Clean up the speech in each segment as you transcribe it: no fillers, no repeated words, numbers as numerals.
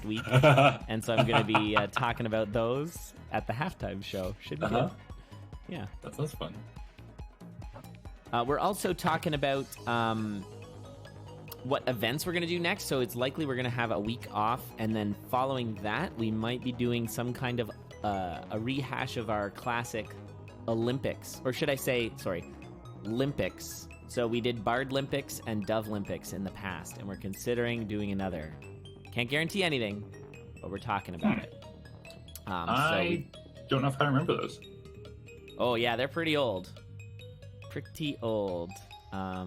next week, and so I'm going to be talking about those at the halftime show. Should be good. Yeah, that sounds fun. We're also talking about what events we're going to do next. So it's likely we're going to have a week off, and then following that, we might be doing some kind of a rehash of our classic Olympics, or should I say, sorry, Olympics. So we did Bard Olympics and Dove Olympics in the past, and we're considering doing another. Can't guarantee anything, but we're talking about it. I don't know if I remember those. Oh yeah, they're pretty old. Pretty old. Okay. I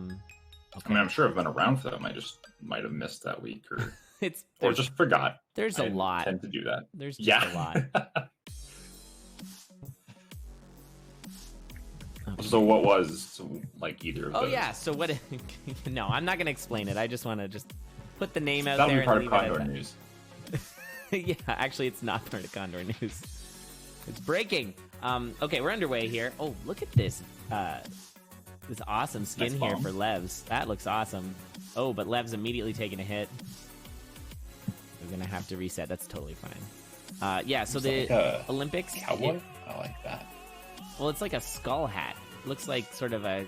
mean, I'm sure I've been around for them. I just might have missed that week, or just forgot. There's a lot. I tend to do that. There's just a lot. So what was like either of those? Oh yeah. So what? No, I'm not gonna explain it. I just want to just put the name out That'll there. Be part and of leave Condor it News. Yeah, actually, it's not part of Condor News. It's breaking. Okay, we're underway here. Oh, look at this. This awesome skin here for Levs. That looks awesome. Oh, but Levs immediately taking a hit. We're gonna have to reset. That's totally fine. Yeah. So the like Olympics. Cowboy? I like that. Well, it's like a skull hat. Looks like sort of a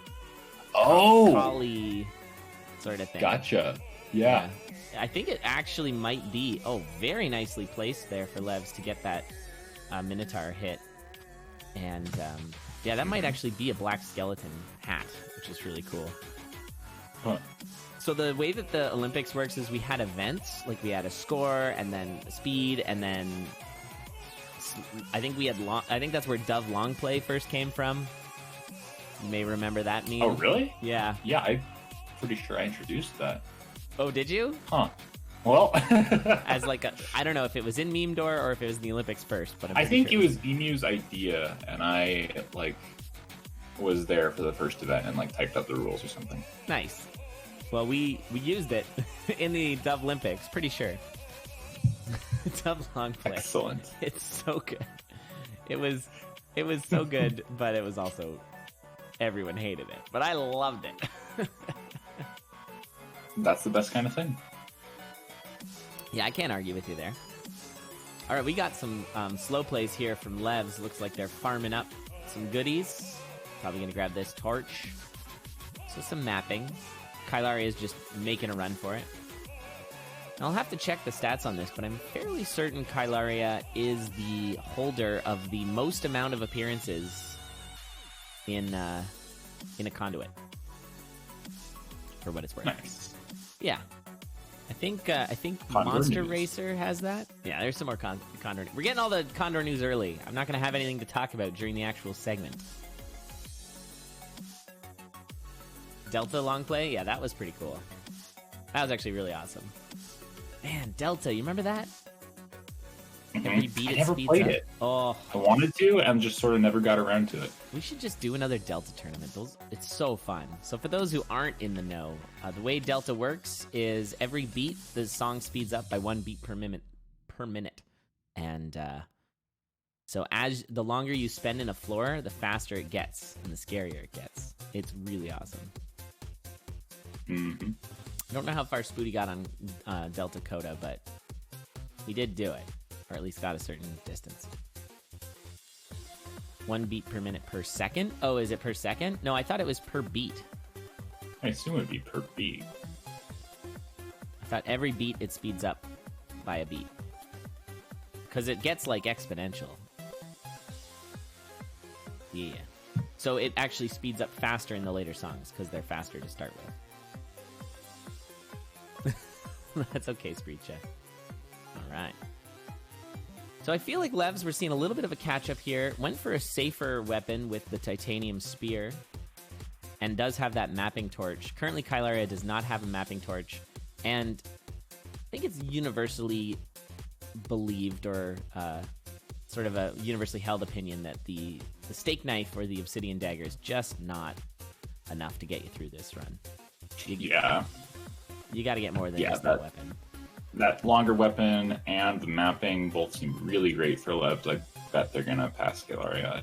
collie sort of thing. Gotcha. Yeah. I think it actually might be. Oh, very nicely placed there for Levs to get that Minotaur hit. And yeah, that might actually be a black skeleton hat, which is really cool. Huh. So the way that the Olympics works is we had events, like we had a score and then speed, and then I think we had I think that's where Dove long play first came from. You may remember that meme. Oh, really? Yeah. Yeah, I'm pretty sure I introduced that. Oh, did you? Huh. Well, as like I don't know if it was in Meme Door or if it was in the Olympics first, but I think it was Emu's idea, and I was there for the first event and typed up the rules or something. Nice. Well, we used it in the Dove Olympics, pretty sure. Dove long play. Excellent. It's so good. It was so good, but it was also everyone hated it, but I loved it. That's the best kind of thing. Yeah, I can't argue with you there. All right, we got some slow plays here from Levs. Looks like they're farming up some goodies. Probably going to grab this torch. So some mapping. Kailaria is just making a run for it. And I'll have to check the stats on this, but I'm fairly certain Kailaria is the holder of the most amount of appearances in a CoNDUIT. For what it's worth. Nice. Yeah. I think Condor Monster News. Racer has that. Yeah, there's some more Condor. We're getting all the Condor news early. I'm not going to have anything to talk about during the actual segment. Delta long play? Yeah, that was pretty cool. That was actually really awesome. Man, Delta, you remember that? Every beat I it never speeds played up. it. Oh, I wanted to, and just sort of never got around to it. we should just do another Delta tournament. It's so fun. So for those who aren't in the know, the way Delta works is every beat, the song speeds up by 1 beat per minute. And so as the longer you spend in a floor, the faster it gets and the scarier it gets. It's really awesome. Mm-hmm. I don't know how far Spooty got on Delta Coda, but he did do it, or at least got a certain distance. 1 beat per minute per second? Oh, is it per second? No, I thought it was per beat. I assume it would be per beat. I thought every beat it speeds up by a beat. Because it gets exponential. Yeah. So it actually speeds up faster in the later songs because they're faster to start with. That's okay, Screecha. All right. So I feel like Levs, we're seeing a little bit of a catch-up here. Went for a safer weapon with the Titanium Spear. And does have that mapping torch. Currently, Kailaria does not have a mapping torch. And I think it's universally believed, or sort of a universally held opinion, that the steak knife or the obsidian dagger is just not enough to get you through this run. Yeah. You got to get more than just that weapon. That longer weapon and the mapping both seem really great for Levs. I bet they're gonna pass Kailaria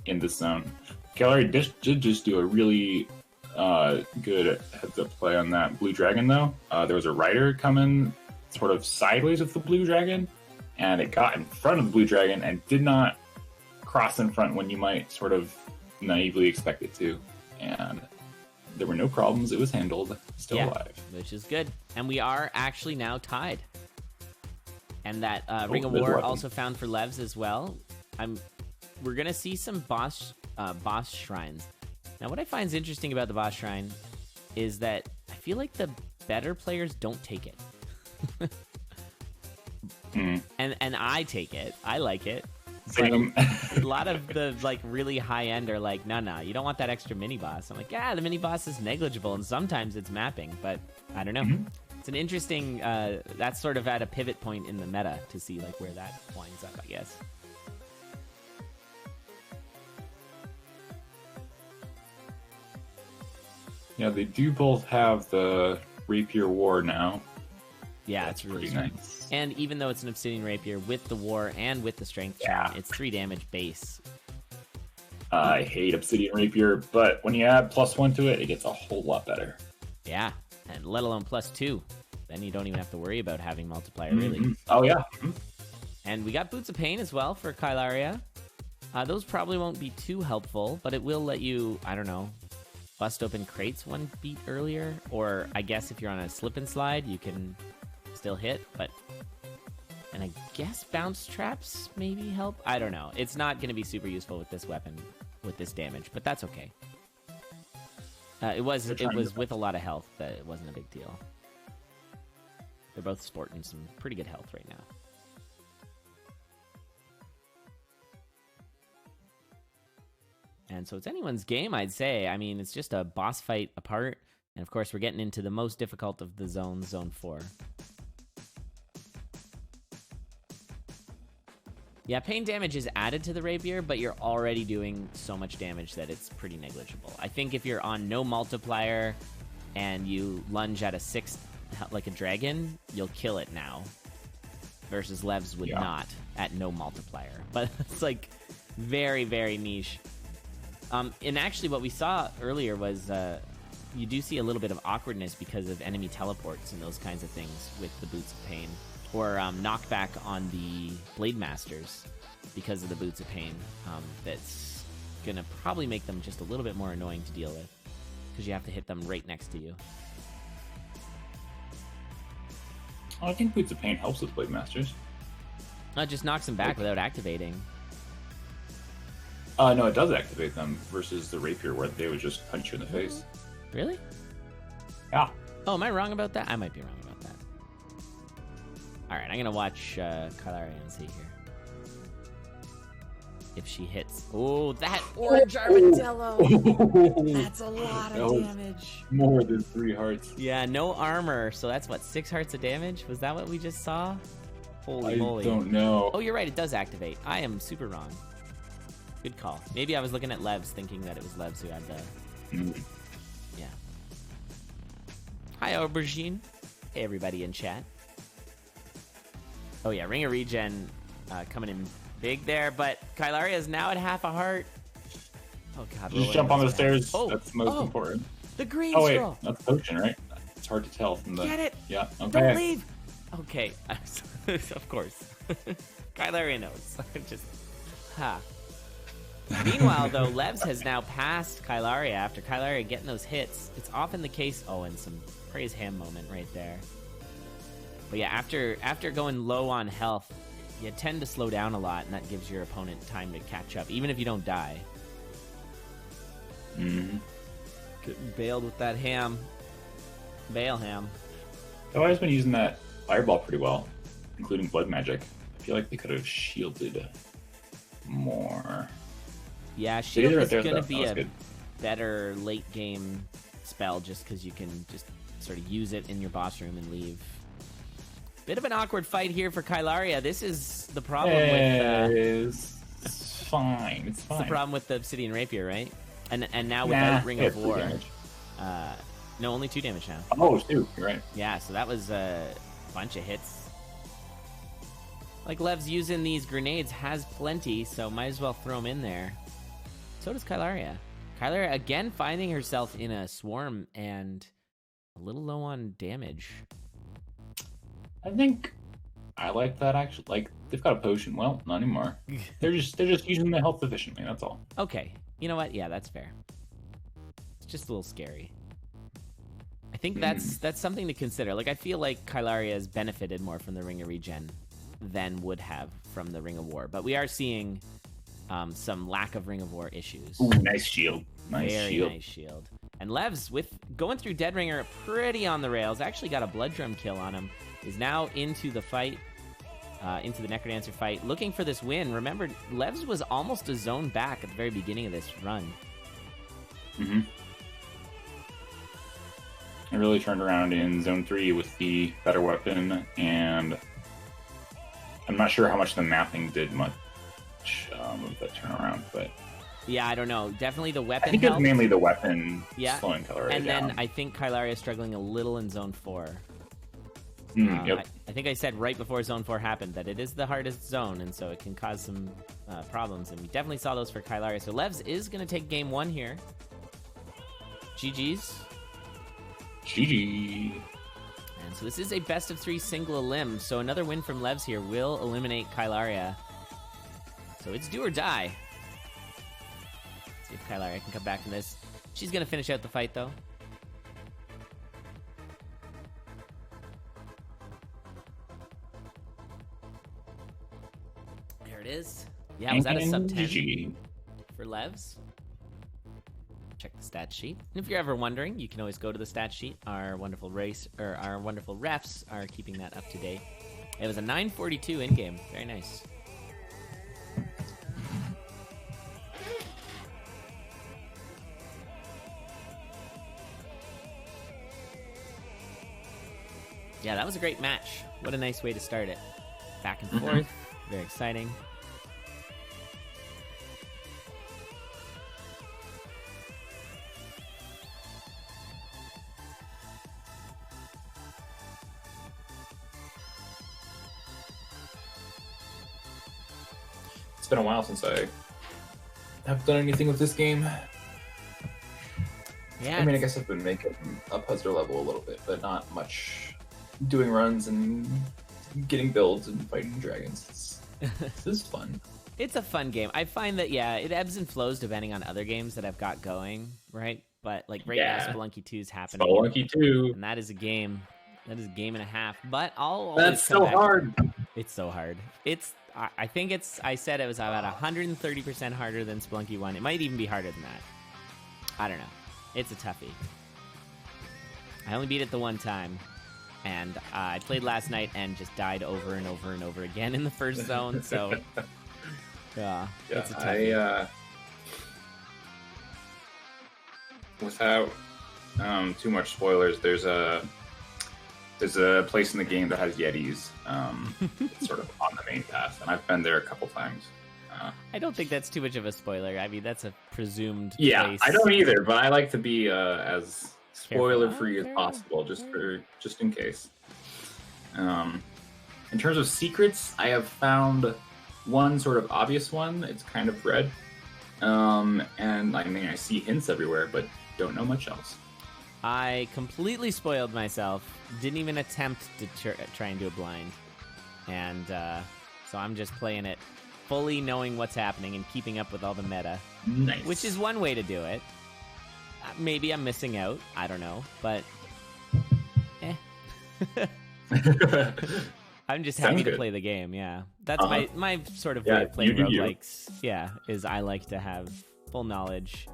in this zone. Kailaria did just do a really good heads-up play on that blue dragon, though. There was a rider coming sort of sideways with the blue dragon, and it got in front of the blue dragon and did not cross in front when you might sort of naively expect it to. And there were no problems. It was handled, still alive. Which is good. And we are actually now tied. And that Ring of War also found for Levs as well. We're going to see some boss shrines. Now, what I find is interesting about the boss shrine is that I feel like the better players don't take it. And I take it. I like it. Same. A lot of the like really high end are like, no, you don't want that extra mini boss. I'm like, yeah, the mini boss is negligible, and sometimes it's mapping, but I don't know. It's an interesting. That's sort of at a pivot point in the meta to see like where that winds up, I guess. Yeah, they do both have the Rapier War now. Yeah, it's really strong. Nice. And even though it's an Obsidian Rapier with the War and with the Strength charm, it's 3 damage base. I hate Obsidian Rapier, but when you add +1 to it, it gets a whole lot better. Yeah, and let alone +2. Then you don't even have to worry about having multiplier, really. Oh, yeah. And we got Boots of Pain as well for Kailaria. Those probably won't be too helpful, but it will let you, I don't know, bust open crates 1 beat earlier. Or I guess if you're on a slip and slide, you can still hit, but... And I guess bounce traps maybe help? I don't know. It's not going to be super useful with this weapon, with this damage, but that's okay. It was with a lot of health, but it wasn't a big deal. They're both sporting some pretty good health right now. And so it's anyone's game, I'd say. I mean, it's just a boss fight apart. And of course, we're getting into the most difficult of the zones, Zone 4. Yeah, pain damage is added to the rapier, but you're already doing so much damage that it's pretty negligible. I think if you're on no multiplier and you lunge at a 6 like a dragon, you'll kill it now. Versus Levs would not at no multiplier. But it's like very, very niche. And actually what we saw earlier was you do see a little bit of awkwardness because of enemy teleports and those kinds of things with the Boots of Pain. Or knockback on the Blade Masters because of the Boots of Pain. That's going to probably make them just a little bit more annoying to deal with. Because you have to hit them right next to you. I think Boots of Pain helps with Blade Masters. It just knocks them back without activating. No, it does activate them versus the Rapier where they would just punch you in the face. Really? Yeah. Oh, am I wrong about that? I might be wrong about that. Alright, I'm gonna watch Kailaria and see here. If she hits. Oh, that orange armadillo! That's a lot of damage. More than 3 hearts. Yeah, no armor, so that's what, 6 hearts of damage? Was that what we just saw? Holy moly. I don't know. Oh, you're right, it does activate. I am super wrong. Good call. Maybe I was looking at Levs thinking that it was Levs who had the... Yeah. Hi, Aubergine. Hey, everybody in chat. Oh, yeah, Ring of Regen coming in big there, but Kailaria is now at half a heart. Oh, God. Just jump on the stairs. Oh, that's most important. The green scroll. That's potion, right? It's hard to tell from the... Get it! Yeah, okay. Don't leave! Okay. Of course. Kailaria knows. Just... Ha. Meanwhile, though, Levs has now passed Kailaria after Kailaria getting those hits. It's often the case... Oh, and some praise ham moment right there. But yeah, after going low on health, you tend to slow down a lot, and that gives your opponent time to catch up, even if you don't die. Getting bailed with that ham. Bail ham. I've always been using that fireball pretty well, including blood magic. I feel like they could have shielded more. Yeah, shield is going to be a better late game spell just because you can just sort of use it in your boss room and leave. Bit of an awkward fight here for Kailaria. This is the problem with... It's fine. It's fine. It's the problem with the Obsidian Rapier, right? And now without Ring of War. No, only 2 damage now. Oh, 2. You're right. Yeah, so that was a bunch of hits. Like, Levs using these grenades has plenty, so might as well throw them in there. So does Kailaria. Kailaria, again, finding herself in a swarm and a little low on damage. I think I like that actually. Like they've got a potion. Well, not anymore. They're just using the health efficiently. That's all. Okay, you know what? Yeah, that's fair. It's just a little scary. I think that's something to consider. Like I feel like Kailaria has benefited more from the Ring of Regen than would have from the Ring of War, but we are seeing some lack of Ring of War issues. Ooh, nice shield. Very nice shield. And Levs, with going through Dead Ringer pretty on the rails, actually got a Blood Drum kill on him, is now into the fight, into the Necrodancer fight, looking for this win. Remember, Levs was almost a zone back at the very beginning of this run. Mm-hmm. I really turned around in Zone 3 with the better weapon, and I'm not sure how much the mapping did much of that turnaround, but... Yeah, I don't know. Definitely the weapon I think helped. It's mainly the weapon slowing Kailaria and down. then I think Kailaria is struggling a little in Zone 4. Yep. I think I said right before Zone 4 happened that it is the hardest zone, and so it can cause some problems, and we definitely saw those for Kailaria. So Levs is going to take game 1 here. GG's. GG. And so this is a best of 3 single elim, so another win from Levs here will eliminate Kailaria. So it's do or die. Let's see if Kailaria can come back from this. She's going to finish out the fight, though. There it is. Yeah, was that a sub 10 for Levs? Check the stat sheet. And if you're ever wondering, you can always go to the stat sheet. Our wonderful refs are keeping that up to date. It was a 942 in game. Very nice. Yeah, that was a great match. What a nice way to start it. Back and forth. Very exciting. It's been a while since I have done anything with this game. Yeah, I mean, I guess I've been making a puzzler level a little bit, but not much doing runs and getting builds and fighting dragons. This is fun. It's a fun game. I find that, yeah, it ebbs and flows depending on other games that I've got going, right? But, like, right now, Spelunky 2 is happening. Spelunky 2. And that is a game. That is a game and a half. But I'll always That's come so back. hard. It's so hard. I think I said it was about 130% harder than Spelunky 1. It might even be harder than that. I don't know. It's a toughie. I only beat it the one time. And I played last night and just died over and over and over again in the first zone, so... yeah, it's a toughie. Without too much spoilers, there's a place in the game that has Yetis. It's sort of on the main path, and I've been there a couple times. I don't think that's too much of a spoiler. I mean, that's a presumed place. I don't either, but I like to be as spoiler-free as possible, just in case. In terms of secrets, I have found one sort of obvious one. It's kind of red. And I mean, I see hints everywhere, but don't know much else. I completely spoiled myself. Didn't even attempt to try and do a blind. And so I'm just playing it fully knowing what's happening and keeping up with all the meta. Nice. Which is one way to do it. Maybe I'm missing out. I don't know. But, I'm just happy to play the game, yeah. That's my sort of way of playing roguelikes. Yeah, is I like to have full knowledge.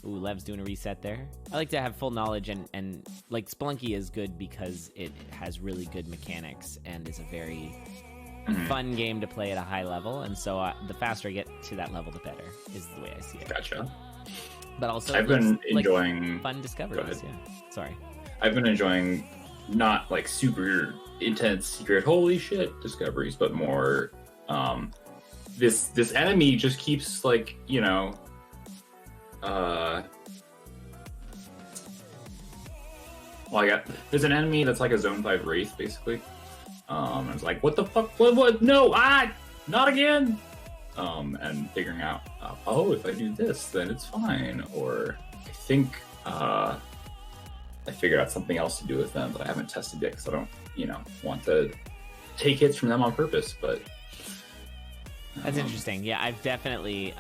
Ooh, Lev's doing a reset there. I like to have full knowledge, and like Spelunky is good because it has really good mechanics and is a very fun game to play at a high level. And so the faster I get to that level, the better, is the way I see it. Gotcha. But also, I've been enjoying fun discoveries. Yeah, sorry. I've been enjoying not like super intense secret holy shit discoveries, but more this enemy just keeps like, you know, there's an enemy that's like a zone 5 wraith basically. And it's like, what the fuck, what no, not again. And figuring out, if I do this, then it's fine. Or I think I figured out something else to do with them that I haven't tested yet because I don't, want to take hits from them on purpose, but That's interesting. Yeah, I've definitely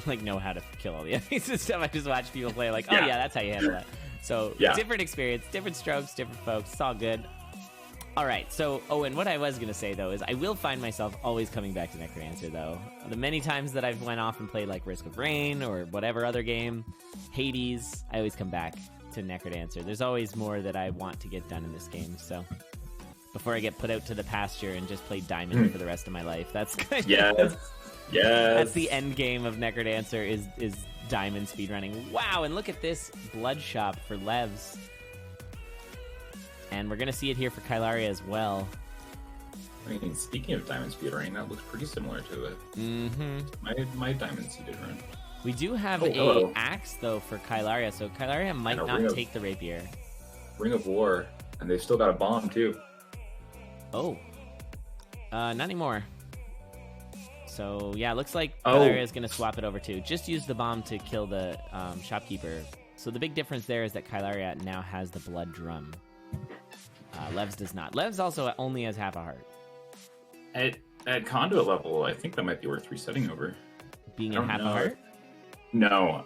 like know how to kill all the enemies and stuff. I just watch people play like, oh yeah, that's how you handle that. So different experience, different strokes, different folks. It's all good. All right. So, and what I was gonna say though is I will find myself always coming back to Necrodancer though. The many times that I've went off and played like Risk of Rain or whatever other game, Hades, I always come back to Necrodancer. There's always more that I want to get done in this game. So before I get put out to the pasture and just play Diamond for the rest of my life, that's kind of that's the end game of Necrodancer is Diamond speedrunning. Wow, and look at this Blood Shop for Levs. And we're going to see it here for Kailaria as well. I mean, speaking of Diamond speedrunning, that looks pretty similar to it. Mm-hmm. My Diamond seeded run. We do have a axe, though, for Kailaria, so Kailaria might not take the rapier. Ring of War, and they've still got a bomb, too. Oh. Not anymore. So, yeah, looks like Kailaria is going to swap it over, too. Just use the bomb to kill the shopkeeper. So the big difference there is that Kailaria now has the blood drum. Levs does not. Levs also only has half a heart. At conduit level, I think that might be worth resetting over. Being at half a heart? No,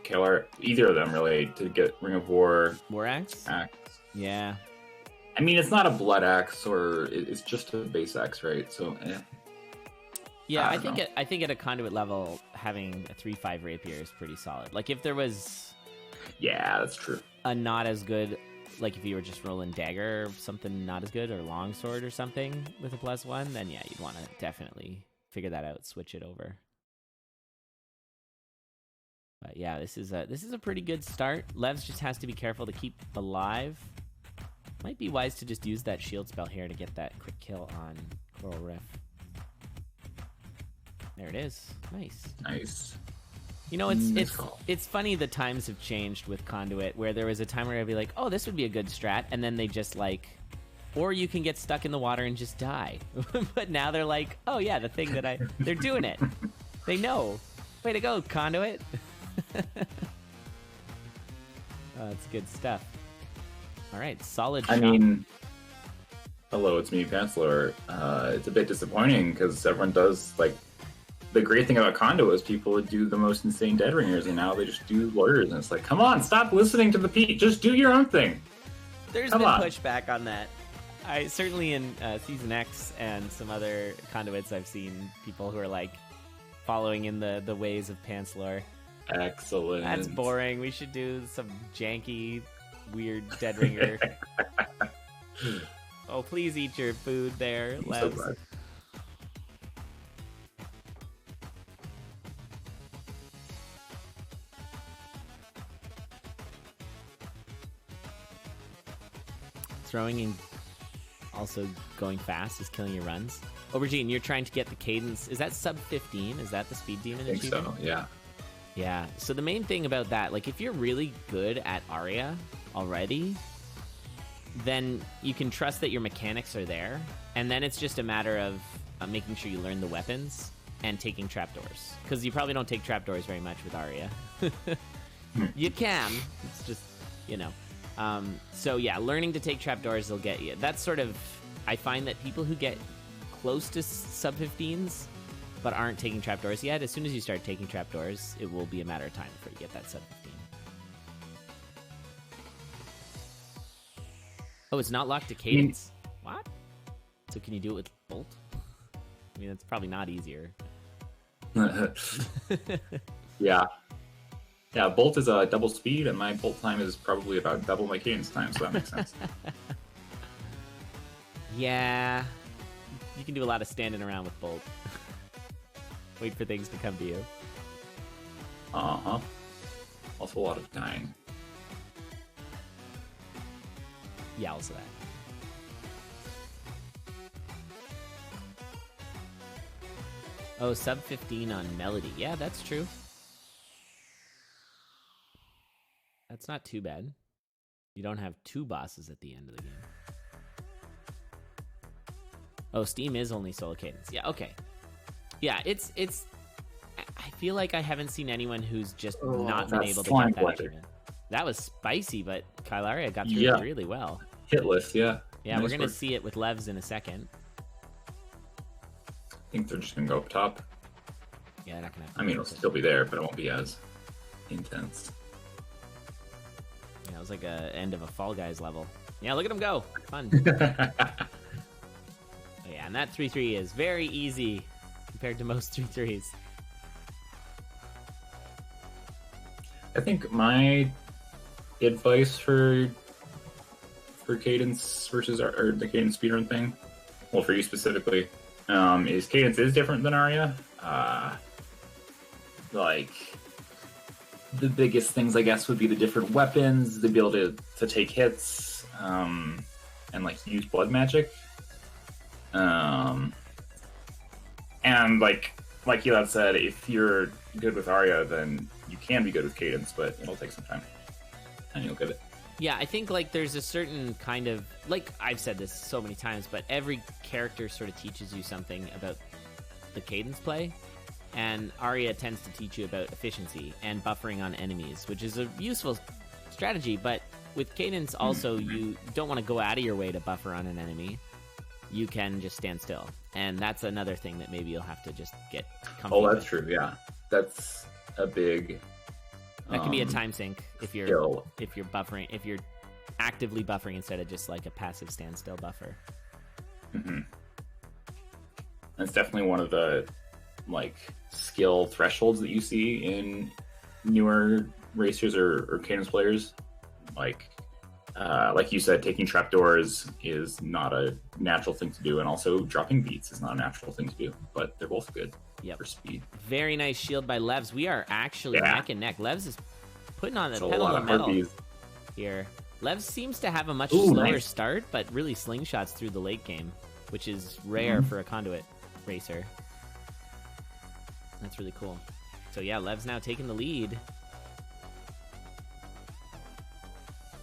Kailaria, either of them really, to get Ring of War. War axe? Yeah. I mean, it's not a blood axe, or it's just a base axe, right? So, yeah, I think at a conduit level, having a 3-5 rapier is pretty solid. Like if there was, that's true. A not as good. Like if you were just rolling dagger or something not as good, or longsword or something with a +1, then yeah, you'd want to definitely figure that out, switch it over. But yeah, this is a pretty good start. Levs just has to be careful to keep alive. Might be wise to just use that shield spell here to get that quick kill on Coral Riff. There it is. Nice. You know, it's funny the times have changed with Conduit, where there was a time where I'd be like, oh, this would be a good strat, and then they just like, or you can get stuck in the water and just die. But now they're like, oh yeah, the thing that they're doing it. They know. Way to go, Conduit. That's good stuff. All right, solid shot. I mean, hello, it's me, Chancellor. It's a bit disappointing because everyone does like. The great thing about Conduit is people would do the most insane dead ringers, and now they just do lawyers, and it's like, come on, stop listening to the Pete, just do your own thing. There's been pushback on that. I certainly in Season X and some other Conduits, I've seen people who are like following in the ways of Panslore. Excellent. That's boring. We should do some janky, weird dead ringer. Oh, please eat your food there, Levs. So Throwing and also going fast is killing your runs. Aubergine, you're trying to get the cadence. Is that sub 15? Is that the speed demon I think achievement? so, yeah. Yeah. So the main thing about that, like if you're really good at Aria already, then you can trust that your mechanics are there. And then it's just a matter of making sure you learn the weapons and taking trapdoors. Because you probably don't take trapdoors very much with Aria. You can. It's just, you know. So yeah, learning to take trapdoors will get you. That's sort of, I find that people who get close to sub 15s but aren't taking trapdoors yet, as soon as you start taking trapdoors, it will be a matter of time before you get that sub 15. Oh, it's not locked to cadence. What? So can you do it with bolt? I mean, that's probably not easier. Yeah. Yeah, bolt is a double speed, and my bolt time is probably about double my cadence time, so that makes sense. Yeah. You can do a lot of standing around with bolt. Wait for things to come to you. Uh-huh. Also a lot of dying. Yeah, also that. Oh, sub 15 on Melody. Yeah, that's true. That's not too bad. You don't have two bosses at the end of the game. Oh, Steam is only solo cadence. Yeah, okay. Yeah, it's. I feel like I haven't seen anyone who's just not been able to get that achievement. That was spicy, but Kailaria got through it really well. Hit list, yeah. Yeah, Nice we're gonna work. see it with Levs in a second. I think they're just gonna go up top. Yeah, not gonna. I mean, it'll still be there, but it won't be as intense. Yeah, it was like a end of a Fall Guys level. Yeah, look at him go. Fun. Oh, yeah, and that 3-3 is very easy compared to most 3-3s. I think my advice for Cadence versus or the Cadence speedrun thing, well, for you specifically, is Cadence is different than Arya. Like the biggest things, I guess, would be the different weapons, the ability to take hits, and like use blood magic. And like you had said, if you're good with Arya, then you can be good with Cadence, but it'll take some time, and you'll get it. Yeah, I think like there's a certain kind of, like I've said this so many times, but every character sort of teaches you something about the Cadence play, and Arya tends to teach you about efficiency and buffering on enemies, which is a useful strategy, but with Cadence also you don't want to go out of your way to buffer on an enemy. You can just stand still, and that's another thing that maybe you'll have to just get comfy Oh, that's with. true. Yeah, that's a big. That can be a time sink if you're skill. if you're buffering, if you're actively buffering instead of just like a passive standstill buffer. Mm-hmm. That's definitely one of the like skill thresholds that you see in newer racers or Cadence players. Like you said, taking trapdoors is not a natural thing to do, and also dropping beats is not a natural thing to do. But they're both good for speed. Very nice shield by Levs. We are actually neck and neck. Levs is putting on the It's a pedal lot to of metal harpies. here. Levs seems to have a much Ooh, slower nice. start, but really slingshots through the late game, which is rare for a CoNDUIT racer. That's really cool. So yeah, Levs now taking the lead.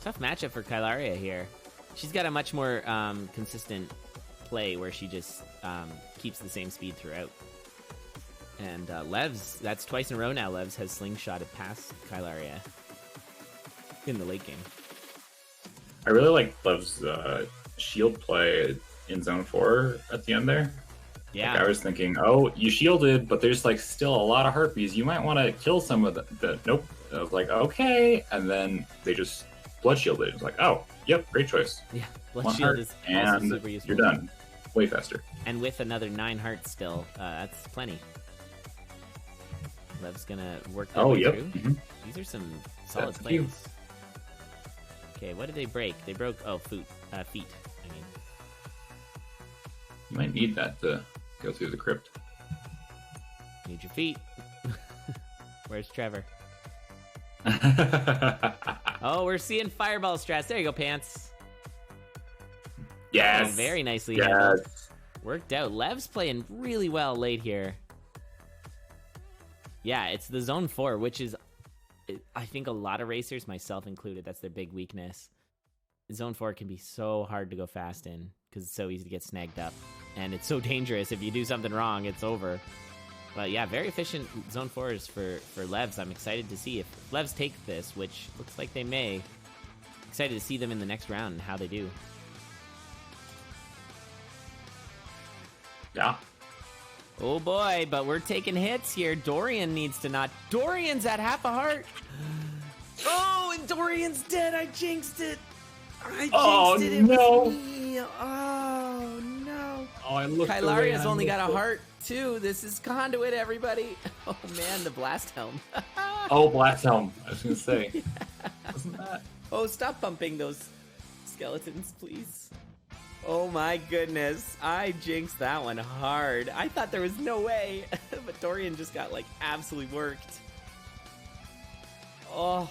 Tough matchup for Kailaria here. She's got a much more consistent play where she just keeps the same speed throughout. And Levs, that's twice in a row now, Levs has slingshotted past Kailaria in the late game. I really like Lev's shield play in Zone 4 at the end there. Yeah. Like I was thinking, oh, you shielded, but there's like still a lot of harpies. You might want to kill some of the. Nope. I was like, okay, and then they just blood shielded. It was like, oh, yep, great choice. Yeah, Blood One Shield heart, is also and super useful. you're done. Way faster. And with another 9 hearts still, that's plenty. Lev's gonna work that way through. Mhm. These are some solid That's a few. plays. Okay, what did they break? They broke, feet, I mean. You might need that to go through the crypt. Need your feet. Where's Trevor? Oh, we're seeing fireball strats. There you go, Pants. Yes. Oh, very nicely Yes. handled. Worked out. Lev's playing really well late here. Yeah, it's the Zone 4, which is, I think a lot of racers, myself included, that's their big weakness. Zone 4 can be so hard to go fast in because it's so easy to get snagged up. And it's so dangerous. If you do something wrong, it's over. But yeah, very efficient Zone 4s for Levs. I'm excited to see if Levs take this, which looks like they may. Excited to see them in the next round and how they do. Yeah. Oh boy, but we're taking hits here. Dorian needs to not. Dorian's at half a heart. Oh, and Dorian's dead. I jinxed it. I jinxed it. It was me. Oh no. Oh, I looked away and Kailaria's I only got a looked heart too. This is CoNDUIT, everybody. Oh man, the blast helm. Oh, Blast Helm. I was gonna say. Wasn't that? Oh, stop pumping those skeletons, please. Oh my goodness, I jinxed that one hard. I thought there was no way, but Dorian just got like absolutely worked. Oh,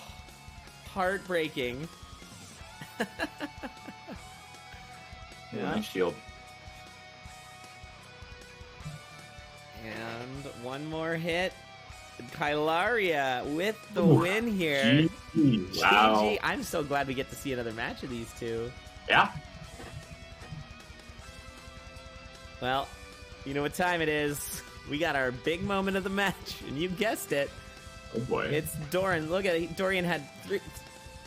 heartbreaking. Yeah. Nice shield. And one more hit. Kailaria with the win here. GG. Wow. GG. I'm so glad we get to see another match of these two. Yeah. Well, you know what time it is. We got our big moment of the match, and you guessed it. Oh boy. It's Doran. Look at it. Dorian had 3.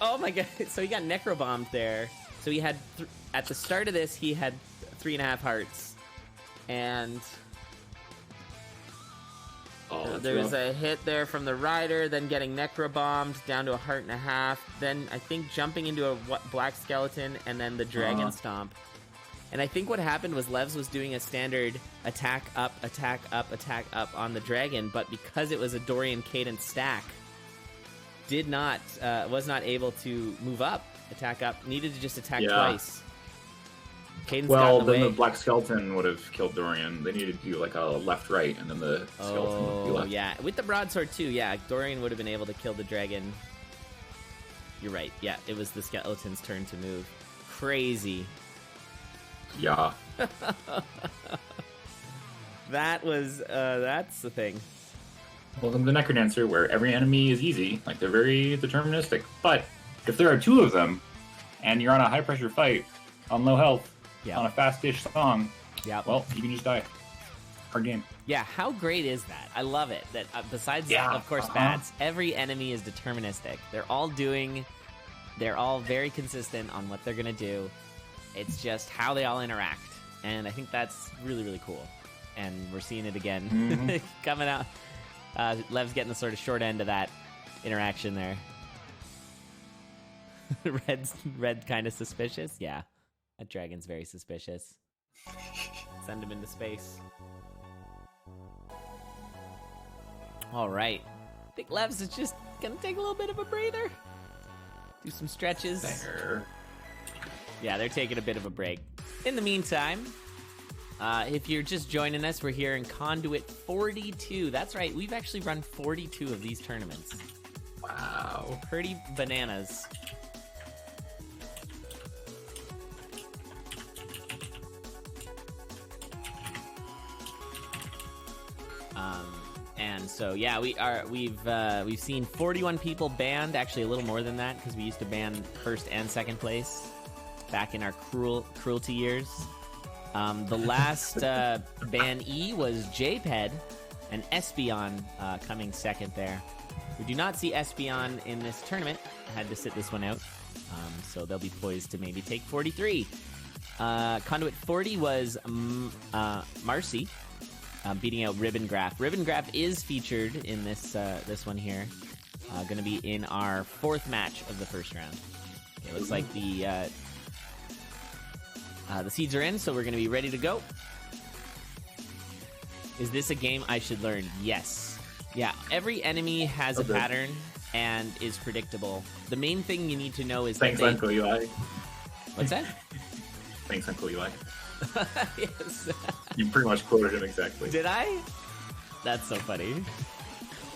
Oh my god. So he got necrobombed there. So he had at the start of this, he had 3.5 hearts. And there's a hit there from the rider, then getting necrobombed down to 1.5 hearts. Then I think jumping into a black skeleton, and then the dragon stomp. And I think what happened was Levs was doing a standard attack up, attack up, attack up on the dragon, but because it was a Dorian cadence stack, was not able to move up, attack up, needed to just attack twice. Cadence got in the way. The black skeleton would have killed Dorian. They needed to do like a left-right, and then the skeleton would be left. Yeah, with the broadsword too. Yeah, Dorian would have been able to kill the dragon. You're right. Yeah, it was the skeleton's turn to move. Crazy. Yeah. That's the thing. Welcome to the Necrodancer, where every enemy is easy. Like, they're very deterministic. But if there are 2 of them, and you're on a high-pressure fight, on low health, on a fast-ish song, well, you can just die. Hard game. Yeah, how great is that? I love it. That besides, of course, bats, every enemy is deterministic. They're all very consistent on what they're going to do. It's just how they all interact. And I think that's really, really cool. And we're seeing it again coming out. Lev's getting the sort of short end of that interaction there. Red kind of suspicious? Yeah. That dragon's very suspicious. Send him into space. All right. I think Levs is just going to take a little bit of a breather. Do some stretches. There. Yeah, they're taking a bit of a break. In the meantime, if you're just joining us, we're here in CoNDUIT 42. That's right, we've actually run 42 of these tournaments. Wow. Pretty bananas. And so yeah, we've seen 41 people banned, actually a little more than that, because we used to ban first and second place back in our cruelty years. The last ban-E was JPED and Espeon coming second there. We do not see Espeon in this tournament. I had to sit this one out. So they'll be poised to maybe take 43. CoNDUIT 40 was Marcy beating out Ribbongraph. Ribbongraph is featured in this one here. Going to be in our 4th match of the first round. It looks like the seeds are in, so we're going to be ready to go. Is this a game I should learn? Yes. Yeah, every enemy has a pattern and is predictable. The main thing you need to know is Thanks, Uncle Eli. What's that? Thanks, Uncle Eli. Yes. You pretty much quoted him exactly. Did I? That's so funny.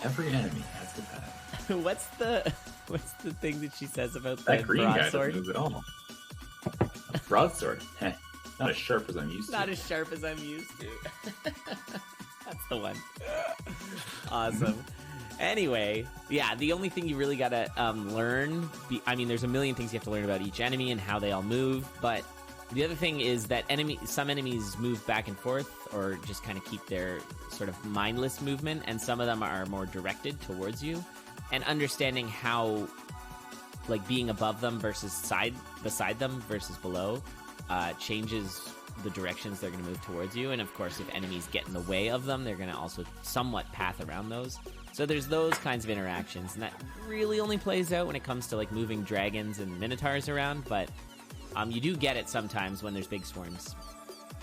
Every enemy has a pattern. What's the thing that she says about that the green guy broadsword? doesn't move at all. Broadsword. Not as sharp as I'm used to. Not as sharp as I'm used to. That's the one. Awesome. Anyway, yeah, the only thing you really gotta learn, there's a million things you have to learn about each enemy and how they all move, but the other thing is that some enemies move back and forth or just kind of keep their sort of mindless movement, and some of them are more directed towards you. And understanding how, like, being above them versus beside them versus below changes the directions they're going to move towards you. And of course, if enemies get in the way of them, they're going to also somewhat path around those. So there's those kinds of interactions, and that really only plays out when it comes to like moving dragons and minotaurs around. But you do get it sometimes when there's big swarms.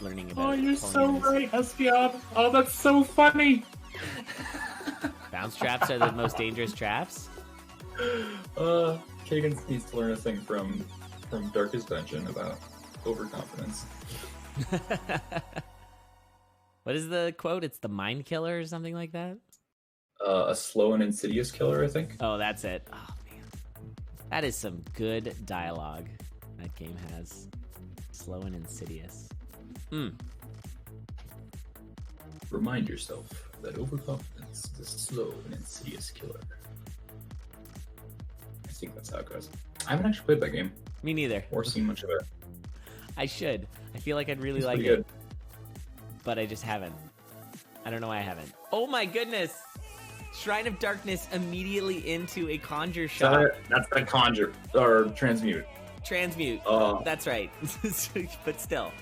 Learning about. Oh, you're so right, Espeon. Oh, that's so funny. Bounce traps are the most dangerous traps. Cadence needs to learn a thing from Darkest Dungeon about overconfidence. What is the quote? It's the mind killer or something like that? A slow and insidious killer, I think. Oh, that's it. Oh, man. That is some good dialogue that game has. Slow and insidious. Remind yourself that overconfidence is a slow and insidious killer. I think that's how it goes. I haven't actually played that game. Me neither. Or seen much of it. I should. I feel like I'd really like it. Good. But I just haven't. I don't know why I haven't. Oh my goodness! Shrine of Darkness immediately into a conjure shot. That's a conjure, or transmute. Transmute. Oh. That's right. But still.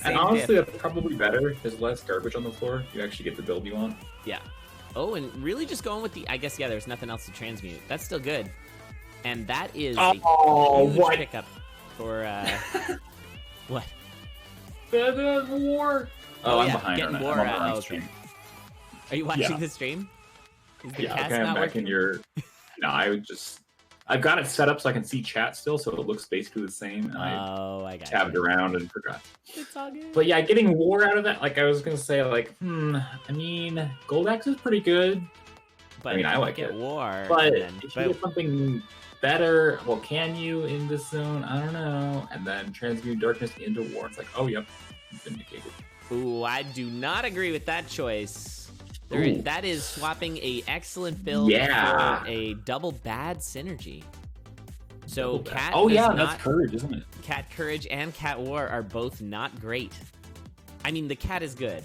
And Same honestly, diff. that's probably better. There's less garbage on the floor. You actually get the build you want. Yeah. Oh, and really just going with the... I guess, yeah, there's nothing else to transmute. That's still good. And that is a huge what? pickup for... what? War. Oh, I'm yeah, behind getting on it. war I'm on the out. wrong Okay. stream. Are you watching Yeah. the stream? Is the Yeah, cast okay, I'm not back working? in your... No, I've got it set up so I can see chat still, so it looks basically the same. And Oh, I got tabbed you. around and forgot. It's all good. But yeah, getting war out of that, like I was gonna say, like, I mean, Gold Axe is pretty good, But I mean, I you like get it. war. but and then, if you get something better, well, can you in this zone? I don't know. And then transmute darkness into war. It's like, oh, yep, vindicated. Ooh, I do not agree with that choice. Ooh. That is swapping a excellent build Yeah. for a double bad synergy. So Cat Oh does yeah, not, that's courage, isn't it? Cat Courage and Cat War are both not great. I mean, the Cat is good,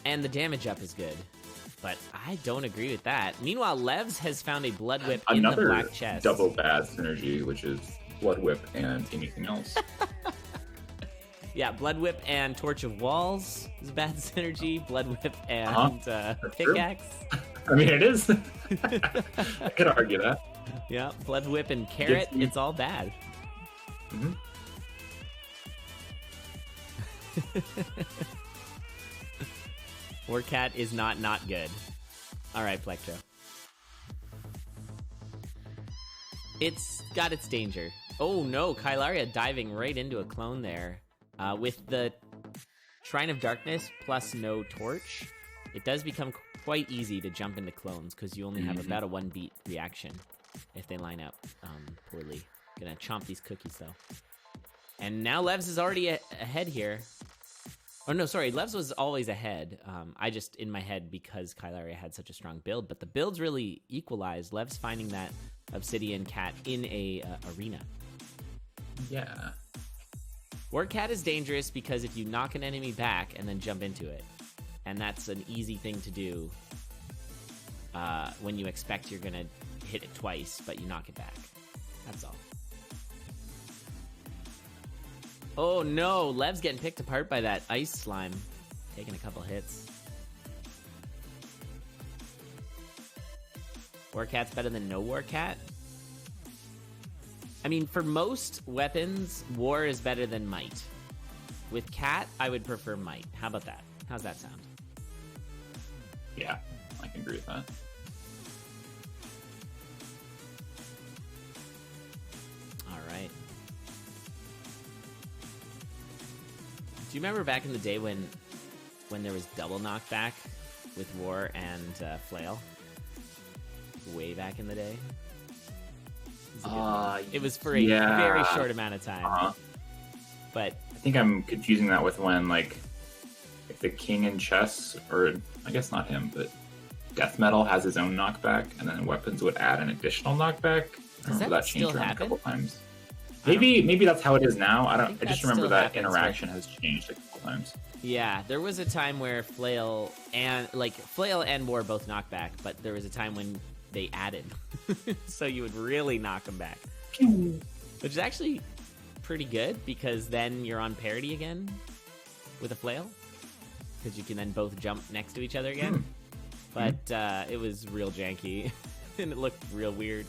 and the damage up is good, but I don't agree with that. Meanwhile, Levs has found a Blood Whip in the Another black chest. double bad synergy, which is Blood Whip and anything else. Yeah, Blood Whip and Torch of Walls is bad synergy. Blood Whip and true. Pickaxe. I mean, it is. I could argue that. Yeah, Blood Whip and Carrot, you- it's all bad. Mhm. War Cat is not good. All right, Plectro. It's got its danger. Oh no, Kailaria diving right into a clone there. With the Shrine of Darkness plus no torch, it does become quite easy to jump into clones because you only have about a 1-beat reaction if they line up poorly. Gonna chomp these cookies though. And now Levs is already ahead here. Oh no, sorry, Levs was always ahead. I just, in my head, because Kailaria had such a strong build, but the builds really equalized. Levs finding that Obsidian Cat in a arena. Yeah. War Cat is dangerous because if you knock an enemy back and then jump into it, and that's an easy thing to do when you expect you're gonna hit it twice, but you knock it back. That's all. Oh no, Lev's getting picked apart by that ice slime. Taking a couple hits. War Cat's better than no War Cat? I mean, for most weapons, War is better than Might. With Cat, I would prefer Might. How about that? How's that sound? Yeah, I can agree with that. All right. Do you remember back in the day when there was double knockback with War and Flail? Way back in the day? It was a good one. It was for a very short amount of time. But I think I'm confusing that with when, like, if the king in chess, or I guess not him, but Death Metal has his own knockback, and then weapons would add an additional knockback. I remember that changed around a couple times. Maybe that's how it is now. I just remember that interaction has changed a couple times. Yeah, there was a time where Flail and War both knock back, but there was a time when they added, so you would really knock them back, which is actually pretty good because then you're on parity again with a Flail because you can then both jump next to each other again. But it was real janky and it looked real weird.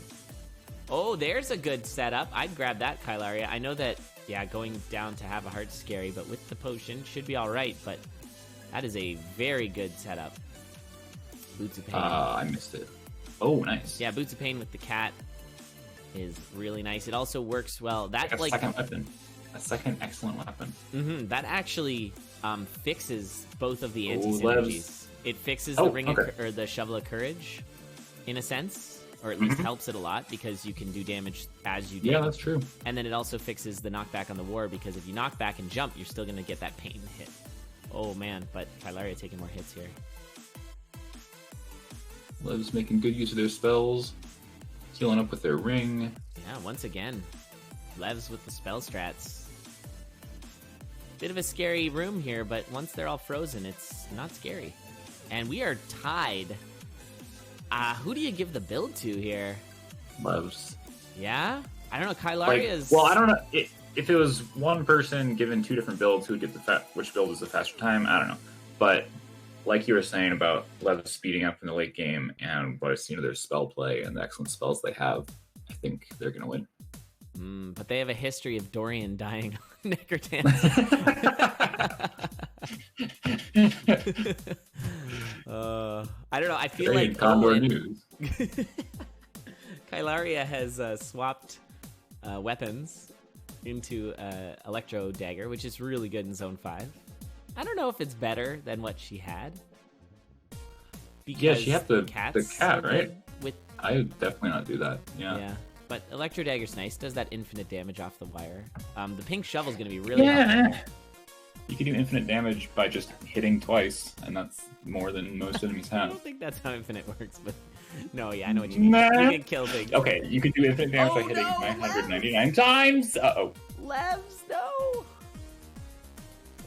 Oh, there's a good setup. I'd grab that, Kailaria. I know that, yeah, going down to have a heart's scary, but with the potion, should be all right. But that is a very good setup. Boots of Pain. I missed it. Oh, nice. Yeah, Boots of Pain with the cat is really nice. It also works well. That a second weapon. A second excellent weapon. That actually fixes both of the anti-synergies. Levs. It fixes the ring or the Shovel of Courage, in a sense, or at least helps it a lot because you can do damage as you do. Yeah, that's true. And then it also fixes the knockback on the War because if you knock back and jump, you're still going to get that pain hit. Oh man, but Kailaria taking more hits here. Levs making good use of their spells, healing up with their ring. Yeah, once again, Levs with the spell strats. Bit of a scary room here, but once they're all frozen, it's not scary. And we are tied. Who do you give the build to here? Levs. Yeah? I don't know. Kailaria Like, is. well, I don't know if it was one person given two different builds, who would get which build is the faster time. I don't know, but like you were saying about Lev speeding up in the late game, and what I've seen of their spell play and the excellent spells they have, I think they're going to win. But they have a history of Dorian dying on Necrodancer. I don't know. I feel like Condor News. Kailaria has swapped weapons into Electro Dagger, which is really good in Zone 5. I don't know if it's better than what she had. Yeah, she had the cat, right? With I would definitely not do that. Yeah. But Electro Dagger's nice. Does that infinite damage off the wire. The pink shovel's going to be really helpful. You can do infinite damage by just hitting twice, and that's more than most enemies I have. don't think that's how infinite works, but no, yeah, I know what you mean. Nah. You can kill things. Okay, you can do infinite damage by hitting 999 times. Uh-oh. Levs, no!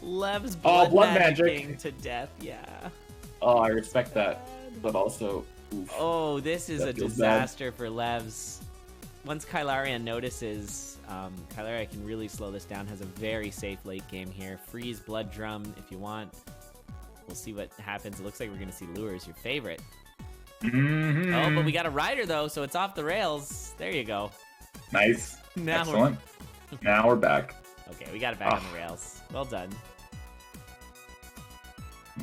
Levs blood magicking magic. to death, yeah. Oh, I respect that, but also... Oof. Oh, this is That a feels disaster for Levs. Once Kailaria notices, Kailaria can really slow this down, has a very safe late game here. Freeze Blood Drum if you want. We'll see what happens. It looks like we're going to see Lures, your favorite. Mm-hmm. Oh, but we got a Rider, though, so it's off the rails. There you go. Nice. Now Excellent. Now we're back. Okay, we got it back on the rails. Well done.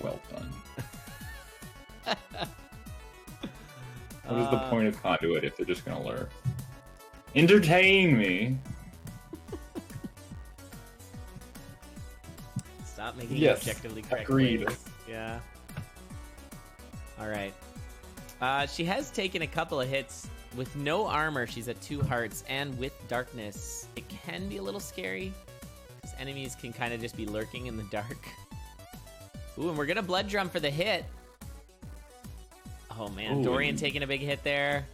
Well done. What is the point of Conduit if they're just going to lure? Entertain me. Stop making Yes, objectively correct agreed. plays. Yeah. All right. She has taken a couple of hits with no armor. She's at 2 hearts, and with darkness, it can be a little scary because enemies can kind of just be lurking in the dark. Ooh, and we're gonna blood drum for the hit. Oh man, Ooh. Dorian taking a big hit there.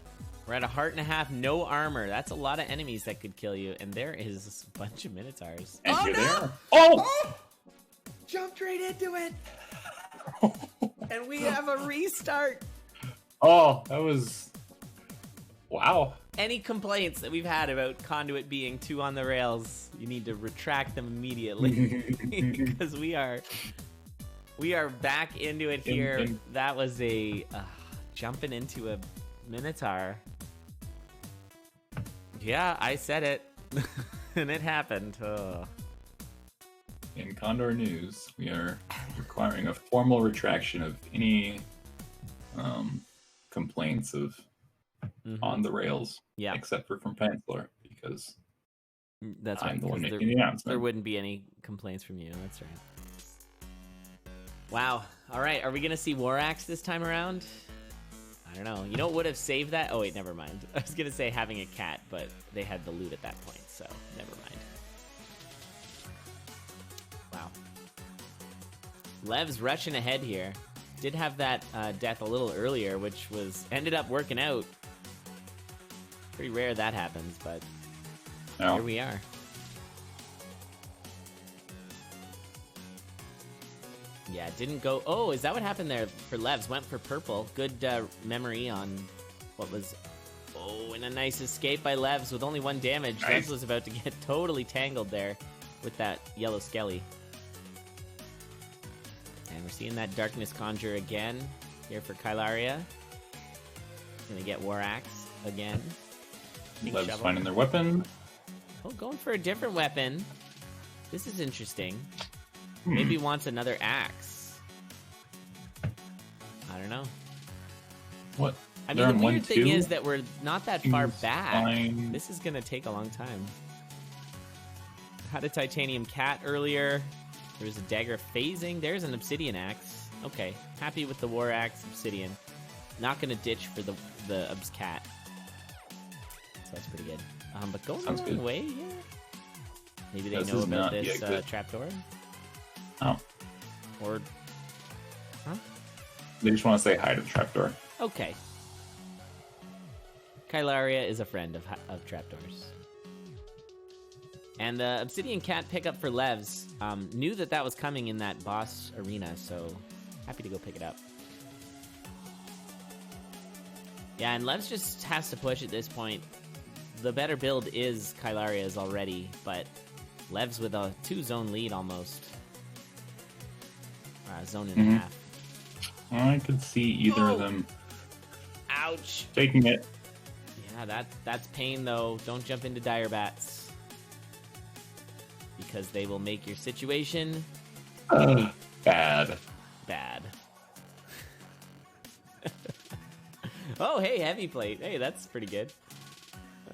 We're at 1.5 hearts, no armor. That's a lot of enemies that could kill you, and there is a bunch of Minotaurs. And here they no! are. Oh! Jumped right into it. And we have a restart. Oh, that was... Wow. Any complaints that we've had about Conduit being too on the rails, you need to retract them immediately. Because we are back into it here. That was a jumping into a Minotaur. Yeah, I said it. And it happened. Oh. In Condor News, we are requiring a formal retraction of any complaints of on the rails, except for from Pantslor, because that's I'm right, the one 'cause making the announcement. There wouldn't be any complaints from you. That's right. Wow. All right. Are we going to see War Axe this time around? I don't know. You know what would have saved that? Oh, wait, never mind. I was going to say having a cat, but they had the loot at that point, so never mind. Wow. Lev's rushing ahead here. Did have that death a little earlier, which ended up working out. Pretty rare that happens, but here we are. Yeah, didn't go... Oh, is that what happened there for Levs? Went for purple. Good memory on what was... Oh, and a nice escape by Levs with only 1 damage. Nice. Levs was about to get totally tangled there with that yellow skelly. And we're seeing that Darkness Conjure again here for Kailaria. Gonna get War Axe again. Lev's finding their weapon. Oh, going for a different weapon. This is interesting. Maybe wants another axe. I don't know. What? I mean, the weird thing is that we're not that far back. Fine. This is gonna take a long time. Had a titanium cat earlier. There was a dagger phasing. There's an obsidian axe. Okay, happy with the war axe obsidian. Not gonna ditch for the obs cat. So that's pretty good. But going the wrong way here. Maybe they know about this trapdoor. Oh. Or, huh? They just want to say hi to the trapdoor. Okay. Kailaria is a friend of trapdoors. And the Obsidian Cat pickup for Levs. Knew that was coming in that boss arena, so happy to go pick it up. Yeah, and Levs just has to push at this point. the better build is Kailaria's already, but Levs with a 2-zone lead almost. Zone and a half. I could see either of them Ouch. taking it. Yeah, that's pain, though. Don't jump into dire bats. Because they will make your situation... Bad. Bad. Oh, hey, heavy plate. Hey, that's pretty good.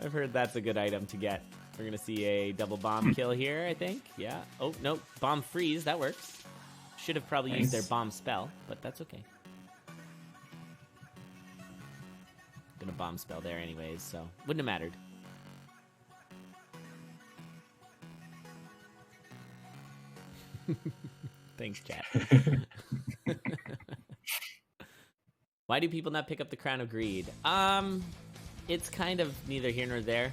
I've heard that's a good item to get. We're going to see a double bomb kill here, I think. Yeah. Oh, no. Bomb freeze. That works. Should have probably used their bomb spell, but that's okay. Gonna bomb spell there anyways, so wouldn't have mattered. Thanks, chat. Why do people not pick up the Crown of Greed? It's kind of neither here nor there,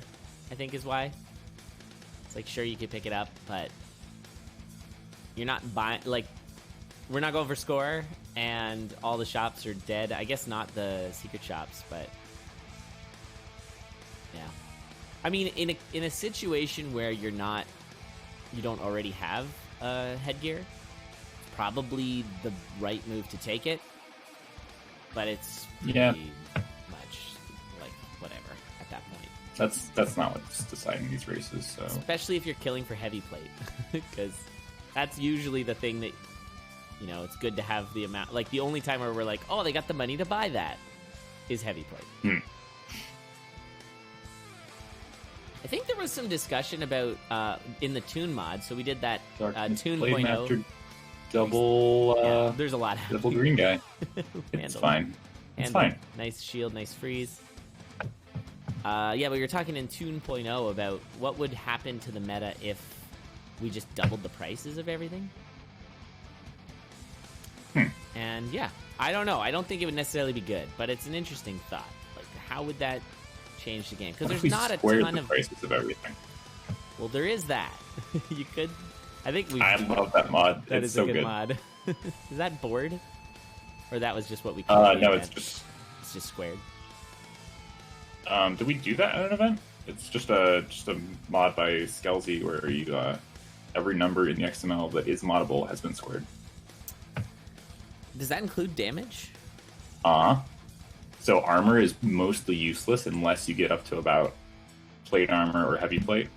I think is why. It's like, sure, you could pick it up, but you're not buying, like, we're not going for score, and all the shops are dead. I guess not the secret shops, but yeah. I mean, in a situation where you don't already have headgear, it's probably the right move to take it. But it's pretty much like whatever at that point. That's not what's deciding these races. So especially if you're killing for heavy plate, because that's usually the thing that. You know, it's good to have the amount. Like, the only time where we're like, oh, they got the money to buy that is heavy plate. I think there was some discussion about in the Toon mod. So we did that Toon 0.0. Double. There's a lot. Double green guy. It's fine. It's fine. Nice shield, nice freeze. Yeah, but we were talking in Toon 0.0 about what would happen to the meta if we just doubled the prices of everything. And yeah, I don't know. I don't think it would necessarily be good, but it's an interesting thought. Like, how would that change the game? Because there's not a ton of prices of everything. Well, there is that. You could. I think we. I love that mod. That it's is so a good good. mod. Is that board? Or that was just what we. No, it's just squared. Did we do that at an event? It's just a mod by Skelzy where you every number in the XML that is moddable has been squared. Does that include damage? So armor is mostly useless unless you get up to about plate armor or heavy plate.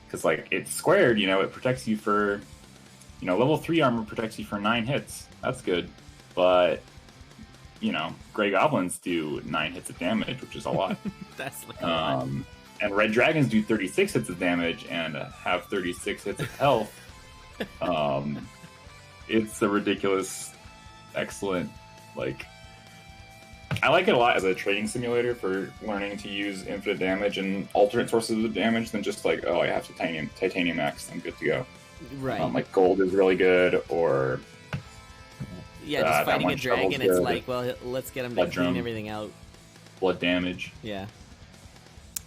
Because like it's squared, it protects you for, level 3 armor protects you for 9 hits. That's good, but Grey Goblins do 9 hits of damage, which is a lot. That's like a lot. And Red Dragons do 36 hits of damage and have 36 hits of health. It's a ridiculous, excellent, I like it a lot as a training simulator for learning to use infinite damage and alternate sources of damage than just like, oh, I have titanium X, I'm good to go. Right. Like gold is really good, or yeah, just fighting a dragon, it's like, well, let's get him to clean everything out. Blood damage. Yeah.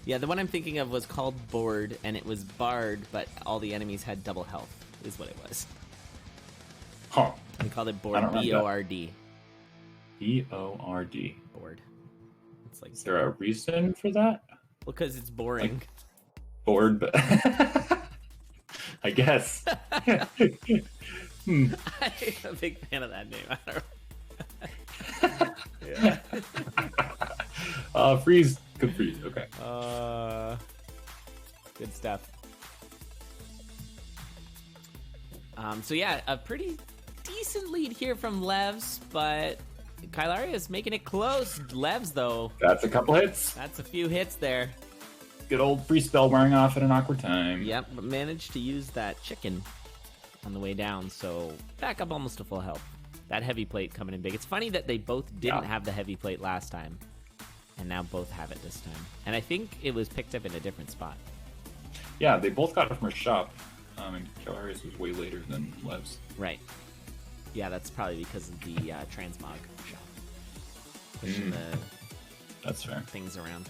Yeah, the one I'm thinking of was called Board, and it was barred, but all the enemies had double health, is what it was. Huh. They called it Board, B-O-R-D. B-O-R-D. Board. It's like, is there a reason for that? Well, because it's boring. Like, bored, but I guess. I'm a big fan of that name. I don't know. Freeze. Good freeze. Okay. Good stuff. So yeah, a pretty decent lead here from Levs, but Kailaria is making it close. Levs, though. That's a couple hits. That's a few hits there. Good old free spell wearing off at an awkward time. Yep, but managed to use that chicken on the way down, so back up almost to full health. That heavy plate coming in big. It's funny that they both didn't have the heavy plate last time, and now both have it this time. And I think it was picked up in a different spot. Yeah, they both got it from a shop, and Kailaria's was way later than Levs. Right. Yeah, that's probably because of the transmog shop. Pushing That's fair. Things around.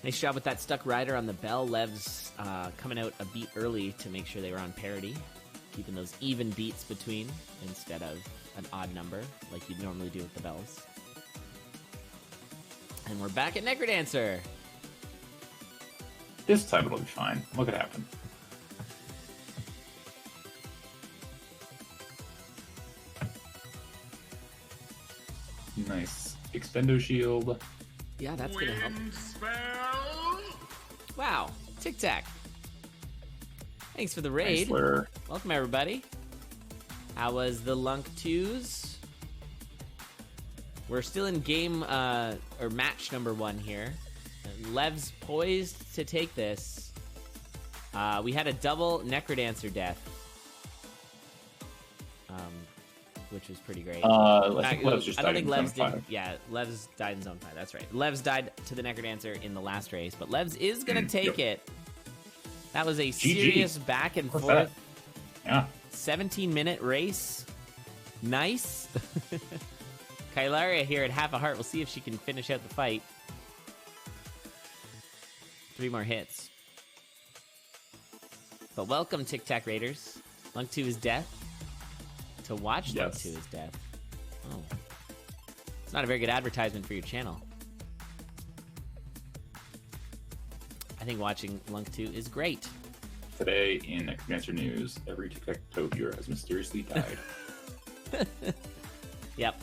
Nice job with that stuck rider on the bell. Levs coming out a beat early to make sure they were on parity. Keeping those even beats between instead of an odd number like you'd normally do with the bells. And we're back at Necrodancer. This time it'll be fine. What could happen? Nice. Extendo shield. Yeah, that's going to help. Wow. Tic Tac. Thanks for the raid. Nice. Welcome, everybody. How was the Lunk 2s? We're still in game, or match number 1 here. Lev's poised to take this. We had a double Necrodancer death. Which was pretty great. I think Levs just I don't died think in Levs zone did. 5. Yeah, Levs died in zone 5. That's right. Levs died to the Necrodancer in the last race, but Levs is gonna take it. That was a serious back and What's forth. Yeah. 17-minute race. Nice. Kailaria here at half a heart. We'll see if she can finish out the fight. 3 more hits. But welcome, Tic Tac Raiders. Lunk 2 is death. To watch Lunk 2 is death. Oh. It's not a very good advertisement for your channel. I think watching Lunk 2 is great. Today in Necrodancer news, every tic-tac-toe viewer has mysteriously died. Yep.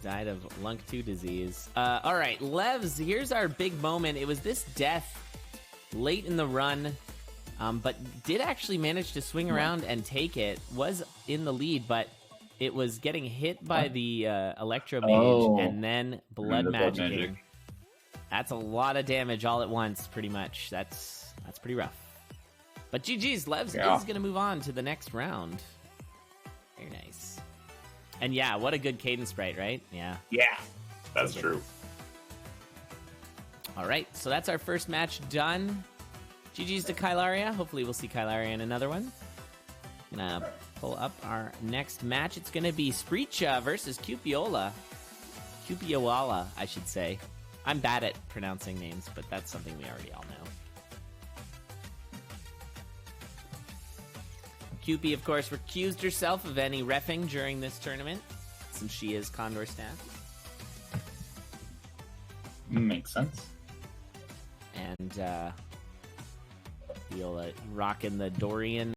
Died of Lunk 2 disease. All right, Levs, here's our big moment. It was this death late in the run, but did actually manage to swing around and take it. Was in the lead, but it was getting hit by the Electro Mage and then Blood Magicking. That's a lot of damage all at once, pretty much. That's pretty rough. But GG's, Levs is going to move on to the next round. Very nice. And yeah, what a good cadence sprite, right? Yeah. Yeah, that's true. All right, so that's our first match done. GG's to Kailaria. Hopefully we'll see Kailaria in another one. Gonna pull up our next match. It's gonna be Spreecha versus Cupiola. Cupiola, I should say. I'm bad at pronouncing names, but that's something we already all know. Cupie, of course, recused herself of any reffing during this tournament, since she is Condor staff. Makes sense. And Viola rocking the Dorian